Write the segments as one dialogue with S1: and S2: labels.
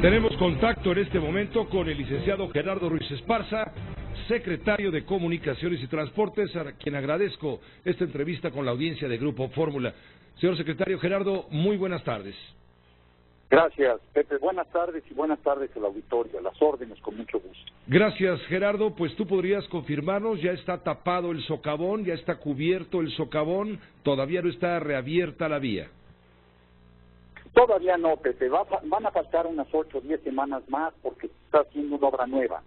S1: Tenemos contacto en este momento con el licenciado Gerardo Ruiz Esparza, secretario de Comunicaciones y Transportes, a quien agradezco esta entrevista con la audiencia de Grupo Fórmula. Señor secretario Gerardo, muy buenas tardes.
S2: Gracias, Pepe. Buenas tardes y buenas tardes al auditorio. A las órdenes, con mucho gusto.
S1: Gracias, Gerardo. Pues tú podrías confirmarnos, ya está tapado el socavón, ya está cubierto el socavón, todavía no está reabierta la vía.
S2: Todavía no, Pepe. Van a faltar unas 8 o 10 semanas más porque se está haciendo una obra nueva.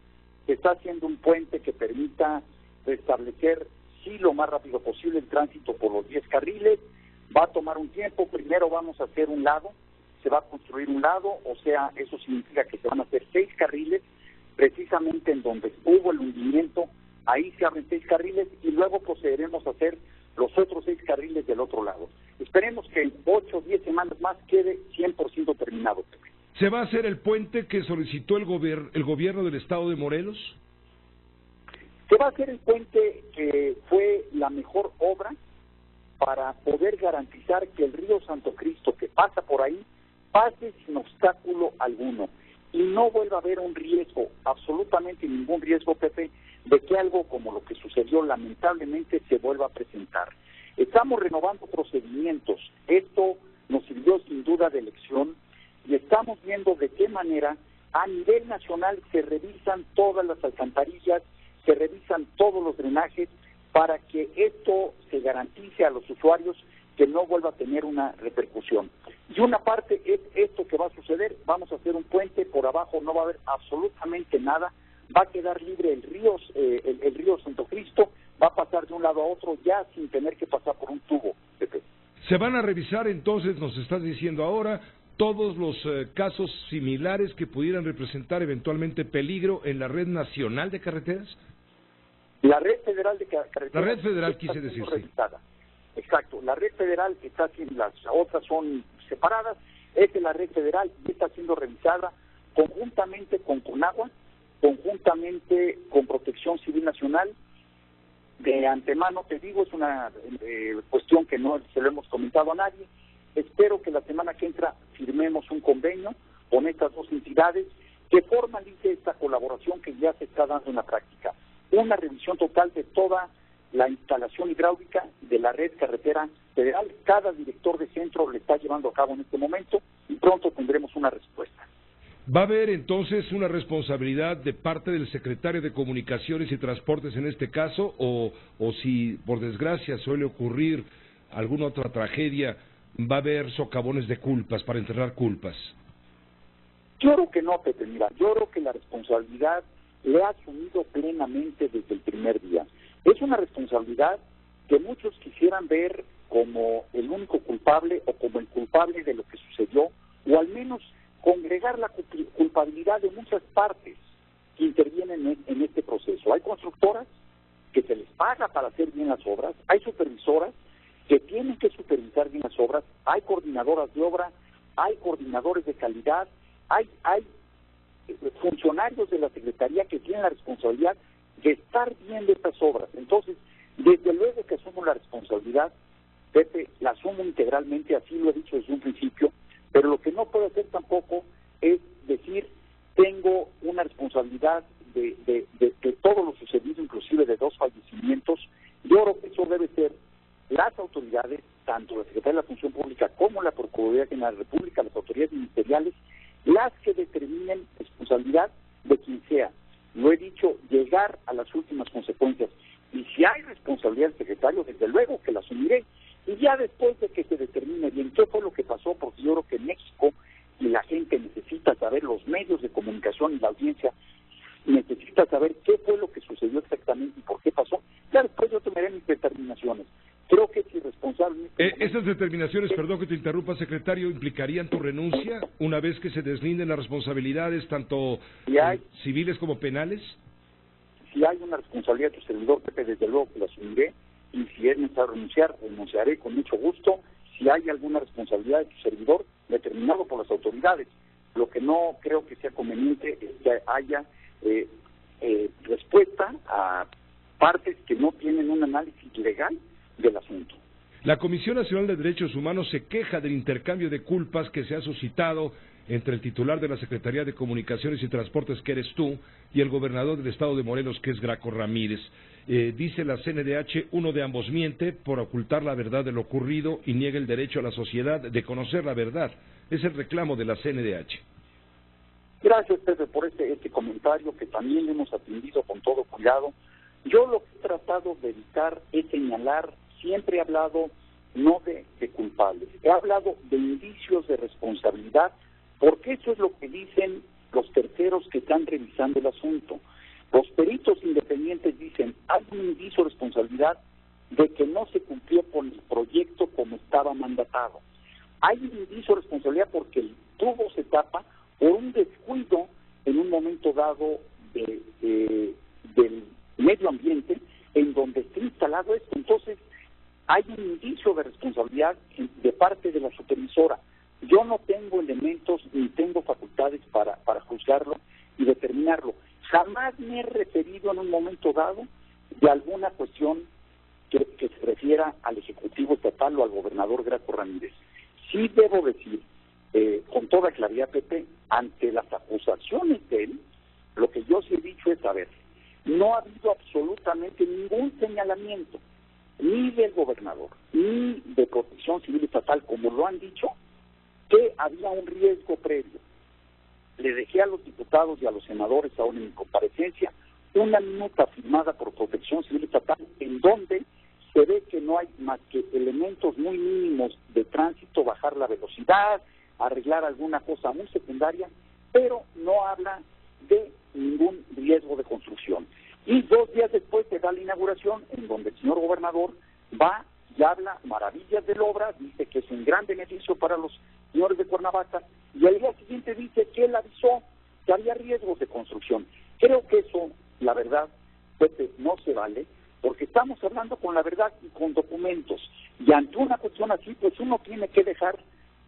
S2: Se está haciendo un puente que permita restablecer, sí, lo más rápido posible el tránsito por los 10 carriles. Va a tomar un tiempo. Primero vamos a hacer un lado, se va a construir un lado, o sea, eso significa que se van a hacer 6 carriles, precisamente en donde hubo el hundimiento, ahí se abren 6 carriles y luego procederemos a hacer los otros 6 carriles del otro lado. Esperemos que en 8 o 10 semanas más quede 100% terminado.
S1: ¿Se va a hacer el puente que solicitó el gobierno del estado de Morelos?
S2: Se va a hacer el puente que fue la mejor obra para poder garantizar que el río Santo Cristo que pasa por ahí pase sin obstáculo alguno y no vuelva a haber un riesgo, absolutamente ningún riesgo, Pepe, de que algo como lo que sucedió lamentablemente se vuelva a presentar. Estamos renovando procedimientos, esto nos sirvió sin duda de lección y estamos viendo de qué manera a nivel nacional se revisan todas las alcantarillas, se revisan todos los drenajes para que esto se garantice a los usuarios que no vuelva a tener una repercusión. Y una parte es esto que va a suceder, vamos a hacer un puente, por abajo no va a haber absolutamente nada, va a quedar libre el río Santo Cristo, va a pasar de un lado a otro ya sin tener que pasar por un tubo, Pepe.
S1: Se van a revisar entonces, nos estás diciendo ahora, todos los casos similares que pudieran representar eventualmente peligro en la red nacional de carreteras.
S2: La red federal de carreteras.
S1: La red federal quise decir, sí.
S2: Exacto, la red federal está haciendo, las otras son separadas, esta es la red federal y está siendo revisada conjuntamente con CONAGUA, conjuntamente con Protección Civil Nacional. De antemano te digo, es una cuestión que no se lo hemos comentado a nadie. Espero que la semana que entra firmemos un convenio con estas dos entidades que formalice esta colaboración que ya se está dando en la práctica. Una revisión total de toda la instalación hidráulica de la red carretera federal. Cada director de centro le está llevando a cabo en este momento y pronto tendremos una respuesta.
S1: ¿Va a haber entonces una responsabilidad de parte del secretario de Comunicaciones y Transportes en este caso? O si por desgracia suele ocurrir alguna otra tragedia, va a haber socavones de culpas para enterrar culpas?
S2: Yo creo que no, Pepe. Mira, yo creo que la responsabilidad le ha asumido plenamente desde el primer día. Es una responsabilidad que muchos quisieran ver como el único culpable o como el culpable de lo que sucedió, o al menos congregar la culpabilidad de muchas partes que intervienen en este proceso. Hay constructoras que se les paga para hacer bien las obras, hay supervisoras que tienen que supervisar bien las obras, hay coordinadoras de obra, hay coordinadores de calidad, hay funcionarios de la Secretaría que tienen la responsabilidad de estar viendo estas obras. Entonces, desde luego que asumo la responsabilidad, Pepe, la asumo integralmente, así lo he dicho desde un principio, pero lo que no puedo hacer tampoco es decir, tengo una responsabilidad de todo lo sucedido, inclusive de 2 fallecimientos. Yo creo que eso debe ser las autoridades, tanto la Secretaría de la Función Pública como la Procuraduría General de la República, las autoridades ministeriales, las que determinen responsabilidad de quien sea. Lo he dicho, llegar a las últimas consecuencias. Y si hay responsabilidad del secretario, desde luego que la asumiré. Y ya después de que se determine bien qué fue lo que pasó, porque yo creo que México y la gente necesita saber, los medios de comunicación y la audiencia necesita saber qué fue lo que sucedió exactamente y por qué pasó. Ya después yo tomaré mis determinaciones. Creo que es irresponsable.
S1: Esas determinaciones, perdón que te interrumpa, secretario, ¿implicarían tu renuncia una vez que se deslinden las responsabilidades, tanto civiles como penales?
S2: Si hay una responsabilidad de tu servidor, Pepe, desde luego que la asumiré, y si es necesario renunciar, renunciaré con mucho gusto. Si hay alguna responsabilidad de tu servidor, determinado por las autoridades. Lo que no creo que sea conveniente es que haya respuesta a partes que no tienen un análisis legal del asunto.
S1: La Comisión Nacional de Derechos Humanos se queja del intercambio de culpas que se ha suscitado entre el titular de la Secretaría de Comunicaciones y Transportes, que eres tú, y el gobernador del estado de Morelos, que es Graco Ramírez. Dice la CNDH, uno de ambos miente por ocultar la verdad de lo ocurrido y niega el derecho a la sociedad de conocer la verdad. Es el reclamo de la CNDH.
S2: Gracias, Pedro, por este comentario que también hemos atendido con todo cuidado. Yo lo que he tratado de evitar es señalar, siempre he hablado no de culpables, he hablado de indicios de responsabilidad, porque eso es lo que dicen los terceros que están revisando el asunto. Los peritos independientes dicen, hay un indicio de responsabilidad de que no se cumplió con el proyecto como estaba mandatado. Hay un indicio de responsabilidad porque el tubo se tapa por un descuido en un momento dado del medio ambiente en donde está instalado esto. Entonces, hay un indicio de responsabilidad de parte de la supervisora. Yo no tengo elementos ni tengo facultades para juzgarlo y determinarlo. Jamás me he referido en un momento dado de alguna cuestión que se refiera al Ejecutivo Estatal o al gobernador Graco Ramírez. Sí debo decir, con toda claridad, Pepe, ante las acusaciones de él, lo que yo sí he dicho es, a ver, no ha habido absolutamente ningún señalamiento, ni del gobernador, ni de Protección Civil Estatal, como lo han dicho, que había un riesgo previo. Le dejé a los diputados y a los senadores, ahora en mi comparecencia, una minuta firmada por Protección Civil Estatal, en donde se ve que no hay más que elementos muy mínimos de tránsito, bajar la velocidad, arreglar alguna cosa muy secundaria, pero no habla de ningún riesgo de construcción. Y 2 días después se da la inauguración, en donde el señor gobernador va y habla maravillas de la obra, dice que es un gran beneficio para los señores de Cuernavaca, y al día siguiente dice que él avisó que había riesgos de construcción. Creo que eso, la verdad, Pepe, no se vale, porque estamos hablando con la verdad y con documentos, y ante una cuestión así, pues uno tiene que dejar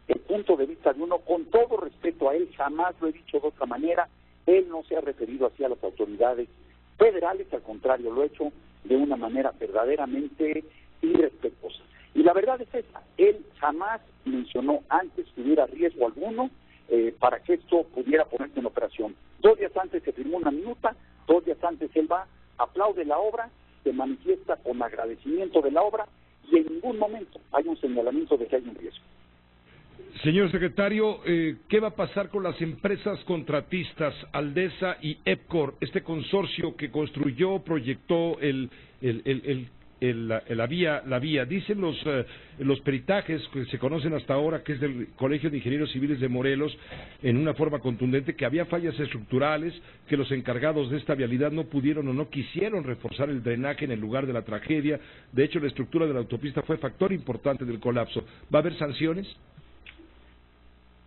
S2: el punto de vista de uno, con todo respeto a él, jamás lo he dicho de otra manera, él no se ha referido así a las autoridades federales, al contrario, lo ha hecho de una manera verdaderamente irrespetuosa. Y la verdad es esa, él jamás mencionó antes que hubiera riesgo alguno para que esto pudiera ponerse en operación. 2 días antes se firmó una minuta, 2 días antes él va, aplaude la obra, se manifiesta con agradecimiento de la obra y en ningún momento hay un señalamiento de que hay un riesgo.
S1: Señor secretario, ¿qué va a pasar con las empresas contratistas Aldesa y EPCOR, este consorcio que construyó, proyectó la vía? Dicen los peritajes que se conocen hasta ahora, que es del Colegio de Ingenieros Civiles de Morelos, en una forma contundente, que había fallas estructurales, que los encargados de esta vialidad no pudieron o no quisieron reforzar el drenaje en el lugar de la tragedia. De hecho, la estructura de la autopista fue factor importante del colapso. ¿Va a haber sanciones?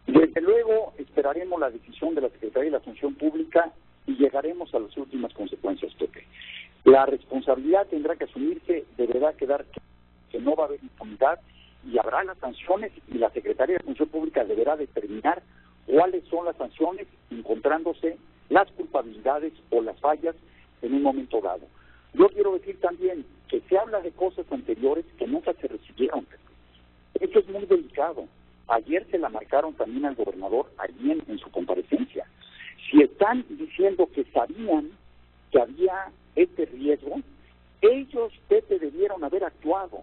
S2: Desde luego esperaremos la decisión de la Secretaría de la Función Pública y llegaremos a las últimas consecuencias, Pepe. La responsabilidad tendrá que asumirse, deberá quedar que no va a haber impunidad y habrá las sanciones y la Secretaría de Función Pública deberá determinar cuáles son las sanciones encontrándose las culpabilidades o las fallas en un momento dado. Yo quiero decir también que se habla de cosas anteriores que nunca se recibieron, Pepe. Esto es muy delicado. Ayer se la marcaron también al gobernador allí en su comparecencia. Si están diciendo que sabían que había este riesgo, ellos, Pepe, debieron haber actuado.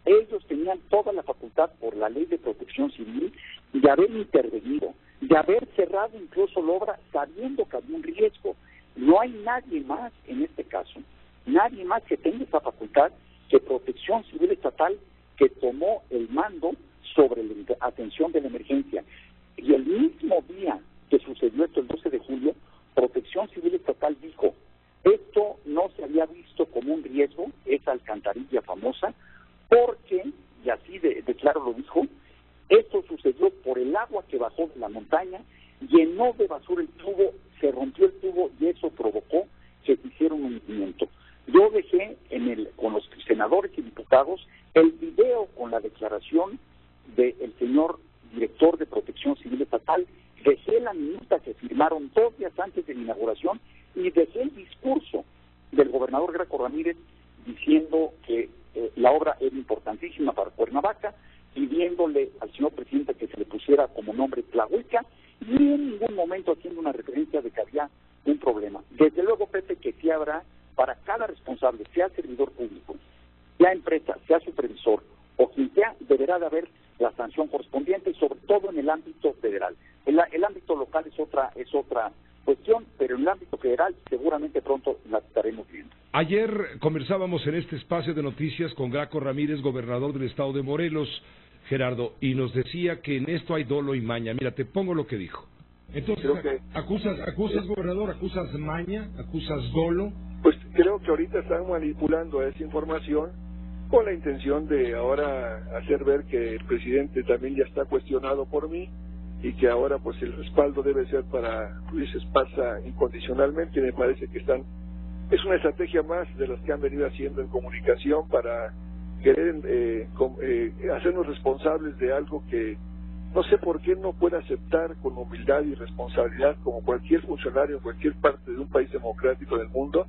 S2: Ellos tenían toda la facultad por la Ley de Protección Civil de haber intervenido, de haber cerrado incluso la obra sabiendo que había un riesgo. No hay nadie más en este caso, nadie más que tenga esa facultad que Protección Civil Estatal, que tomó el mando sobre la atención de la emergencia. Y el mismo día que sucedió esto, el 12 de julio, Protección Civil Estatal dijo, esto no se había visto como un riesgo, esa alcantarilla famosa, porque, y así de claro lo dijo, esto sucedió por el agua que bajó de la montaña, llenó de basura el tubo, se rompió el tubo y eso provocó que se hiciera un hundimiento. Yo dejé con los senadores y diputados el video con la declaración del señor director de Protección Civil Estatal, dejé la minuta que firmaron 2 días antes de la inauguración y dejé el discurso del gobernador Graco Ramírez diciendo que la obra era importantísima para Cuernavaca, pidiéndole al señor presidente que se le pusiera como nombre Tlahuica, y en ningún momento haciendo una referencia de que había un problema. Desde luego, Pepe, que sí habrá para cada responsable, sea servidor público, sea empresa, sea supervisor, o quien sea, deberá de haber la sanción correspondiente, sobre todo en el ámbito federal. El ámbito local es otra cuestión, pero en el ámbito federal seguramente pronto la estaremos viendo.
S1: Ayer conversábamos en este espacio de noticias con Graco Ramírez, gobernador del estado de Morelos, Gerardo, y nos decía que en esto hay dolo y maña. Mira, te pongo lo que dijo. Entonces, acusas, gobernador, acusas maña, acusas dolo.
S3: Pues creo que ahorita están manipulando esa información con la intención de ahora hacer ver que el presidente también ya está cuestionado por mí y que ahora pues el respaldo debe ser para Luis Esparza incondicionalmente. Y me parece que es una estrategia más de las que han venido haciendo en comunicación para querer hacernos responsables de algo que no sé por qué no puede aceptar con humildad y responsabilidad, como cualquier funcionario en cualquier parte de un país democrático del mundo,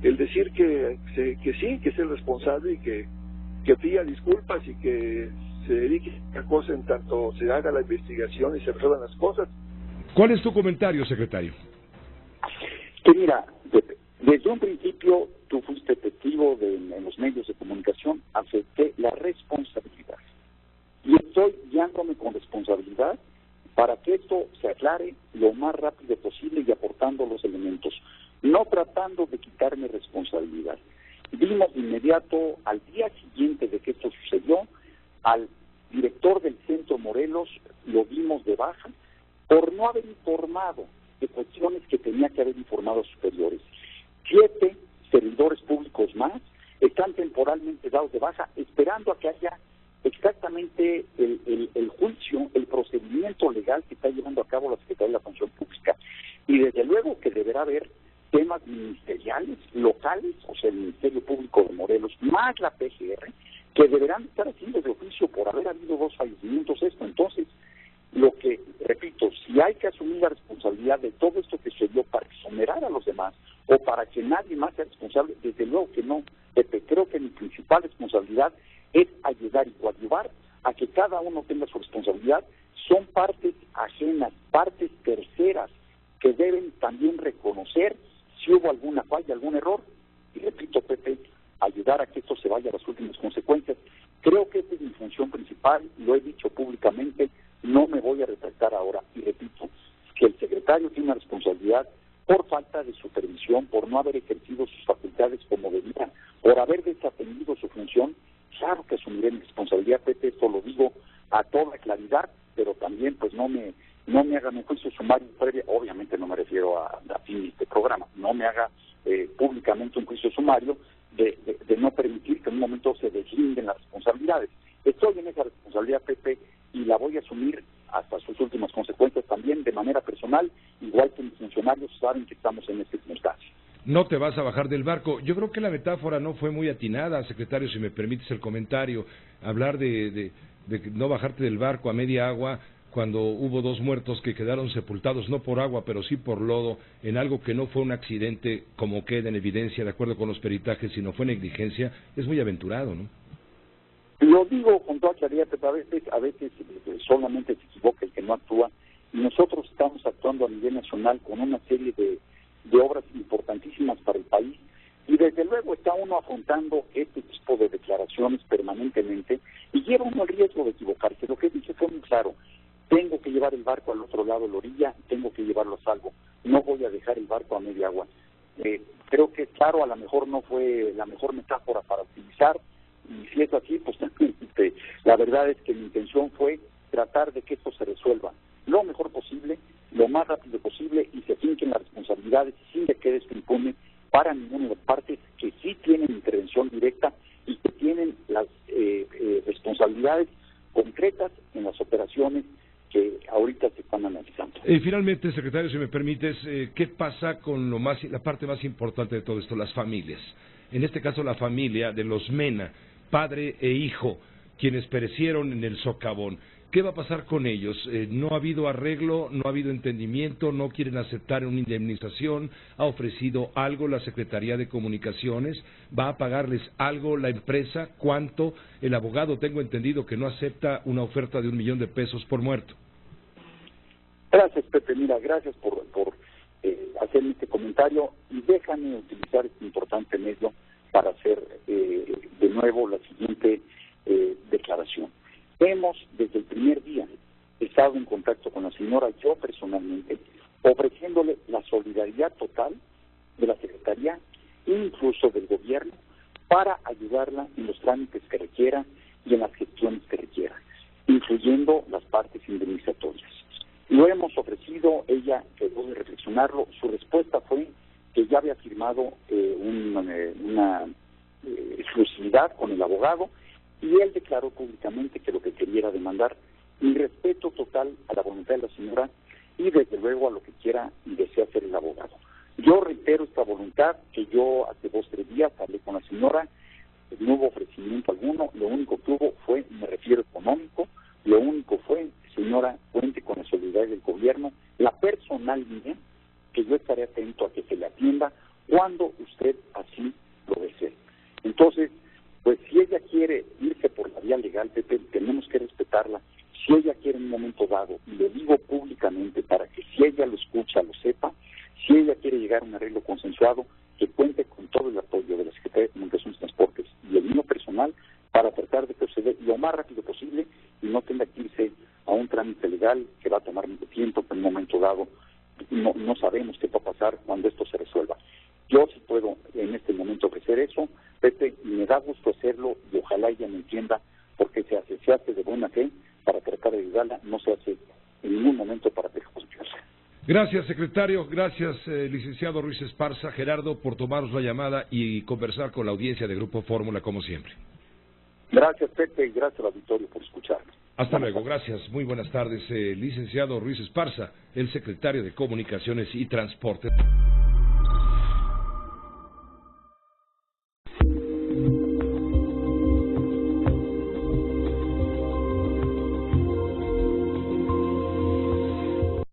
S3: el decir que sí, que es el responsable y que pida disculpas y que se dedique a cosas en tanto se haga la investigación y se resuelvan las cosas.
S1: ¿Cuál es tu comentario, secretario?
S2: Que mira, desde un principio tú fuiste testigo en los medios de comunicación, acepté la responsabilidad. Y estoy guiándome con responsabilidad para que esto se aclare lo más rápido posible y aportando los elementos, no tratando de quitarme responsabilidad. Vimos de inmediato, al día siguiente de que esto sucedió, al director del Centro Morelos, lo vimos de baja por no haber informado de cuestiones que tenía que haber informado a superiores. 7 servidores públicos más están temporalmente dados de baja, esperando a que haya exactamente el juicio, el procedimiento legal que está llevando a cabo la Secretaría de la Función Pública. Y desde luego que deberá haber temas ministeriales, locales, o sea, el Ministerio Público de Morelos, más la PGR, que deberán estar haciendo de oficio por haber habido 2 fallecimientos esto. Entonces, lo que, repito, si hay que asumir la responsabilidad de todo esto que sucedió para exonerar a los demás, o para que nadie más sea responsable, desde luego que no, Pepe. Creo que mi principal responsabilidad es ayudar y coadyuvar a que cada uno tenga su responsabilidad. Son partes ajenas, partes terceras, que deben también reconocer si hubo alguna falla, algún error, y repito, Pepe, ayudar a que esto se vaya a las últimas consecuencias. Creo que esa es mi función principal, lo he dicho públicamente, no me voy a retractar ahora, y repito, que el secretario tiene una responsabilidad por falta de supervisión, por no haber ejercido sus facultades como debía, por haber desatendido su función. Claro que asumiré mi responsabilidad, Pepe, esto lo digo a toda claridad, pero también pues no me hagan un juicio sumario previo, obviamente no me refiero a fin de este programa, no me haga públicamente un juicio sumario de no permitir que en un momento se deslinden las responsabilidades. Estoy en esa responsabilidad, Pepe, y la voy a asumir hasta sus últimas consecuencias también de manera personal, igual que mis funcionarios saben que estamos en esta circunstancia.
S1: No te vas a bajar del barco. Yo creo que la metáfora no fue muy atinada, secretario, si me permites el comentario. Hablar de no bajarte del barco a media agua cuando hubo 2 muertos que quedaron sepultados, no por agua, pero sí por lodo, en algo que no fue un accidente, como queda en evidencia de acuerdo con los peritajes, sino fue negligencia, es muy aventurado, ¿no?
S2: Lo digo con toda claridad, pero a veces solamente se equivoca el que no actúa, y nosotros estamos actuando a nivel nacional con una serie de obras importantísimas para el país, y desde luego está uno afrontando este tipo de declaraciones permanentemente, y lleva uno el riesgo de equivocarse. Lo que dije fue muy claro: tengo que llevar el barco al otro lado de la orilla, tengo que llevarlo a salvo, no voy a dejar el barco a media agua. Creo que claro, a lo mejor no fue la mejor metáfora para utilizar, y si es así, pues la verdad es que mi intención fue tratar de que esto se resuelva lo mejor posible, lo más rápido posible, y se finquen las responsabilidades sin que quede esto impune para ninguna de las partes que sí tienen intervención directa y que tienen las responsabilidades concretas en las operaciones que ahorita se están analizando.
S1: Finalmente, secretario, si me permites, ¿qué pasa con la parte más importante de todo esto, las familias? En este caso, la familia de los Mena, padre e hijo, quienes perecieron en el socavón. ¿qué va a pasar con ellos? No ha habido arreglo, no ha habido entendimiento, no quieren aceptar una indemnización, ha ofrecido algo la Secretaría de Comunicaciones, va a pagarles algo la empresa, ¿cuánto? El abogado, tengo entendido que no acepta una oferta de $1,000,000 por muerto.
S2: Gracias, Pepe. Mira, gracias por hacerme este comentario y déjame utilizar este importante medio para hacer de nuevo la siguiente declaración. Hemos, desde el primer día, estado en contacto con la señora, yo personalmente, ofreciéndole la solidaridad total de la Secretaría, incluso del Gobierno, para ayudarla en los trámites que requiera y en las gestiones que requiera, incluyendo las partes indemnizatorias. Lo hemos ofrecido, ella quedó de reflexionarlo, su respuesta fue que ya había firmado una exclusividad con el abogado y él declaró públicamente que lo que quería era demandar. Mi respeto total a la voluntad de la señora y desde luego a lo que quiera y desea hacer el abogado. Yo reitero esta voluntad que yo hace 2 o 3 días hablé con la señora, no hubo ofrecimiento alguno, lo único que hubo fue, me refiero económico, lo único fue, señora, cuente con la solidaridad del Gobierno, la personal mía, que yo estaré atento a que se le atienda cuando usted así lo desee. Entonces, pues si ella quiere irse por la vía legal, Pepe, tenemos que respetarla. Si ella quiere en un momento dado, y lo digo públicamente para que si ella lo escucha, lo sepa, si ella quiere llegar a un arreglo consensuado, que cuente con todo el apoyo de la Secretaría de Comunicaciones y Transportes y el mío personal para tratar de proceder lo más rápido posible y no tenga que irse a un trámite legal que va a tomar mucho tiempo, que en un momento dado no sabemos qué va a pasar cuando esto se resuelva. Yo sí puedo en este momento ofrecer eso, Pepe, y me da gusto hacerlo y ojalá ella me entienda porque se hace de buena fe para tratar de ayudarla, no se hace en ningún momento para perjudicarla.
S1: Gracias, secretario. Gracias, licenciado Ruiz Esparza. Gerardo, por tomaros la llamada y conversar con la audiencia de Grupo Fórmula, como siempre.
S2: Gracias, Pepe, y gracias al auditorio por escucharnos.
S1: Hasta luego. Gracias. Muy buenas tardes, licenciado Ruiz Esparza, el secretario de Comunicaciones y Transporte.